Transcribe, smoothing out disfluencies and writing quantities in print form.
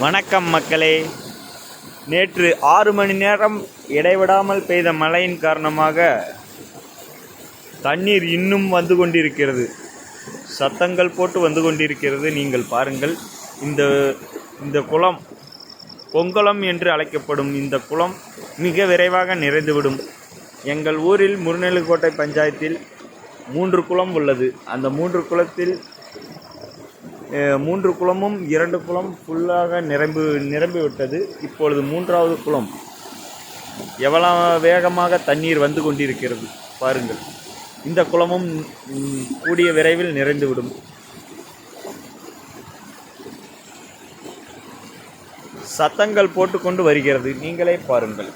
வணக்கம் மக்களே. நேற்று 6 மணி நேரம் இடைவிடாமல் பெய்த மழையின் காரணமாக தண்ணீர் இன்னும் வந்து கொண்டிருக்கிறது. சத்தங்கள் போட்டு வந்து கொண்டிருக்கிறது. நீங்கள் பாருங்கள். இந்த குளம் பொங்கலம் என்று அழைக்கப்படும் இந்த குளம் மிக விரைவாக நிறைந்துவிடும். எங்கள் ஊரில் முருநெல்லிக்கோட்டை பஞ்சாயத்தில் 3 குளம் உள்ளது. அந்த 3 குளத்தில் 3 குளமும் 2 குளம் ஃபுல்லாக நிரம்பிவிட்டது. இப்பொழுது 3வது குளம் எவ்வளவு வேகமாக தண்ணீர் வந்து கொண்டிருக்கிறது பாருங்கள். இந்த குளமும் கூடிய விரைவில் நிறைந்துவிடும். சத்தங்கள் போட்டுக்கொண்டு வருகிறது. நீங்களே பாருங்கள்.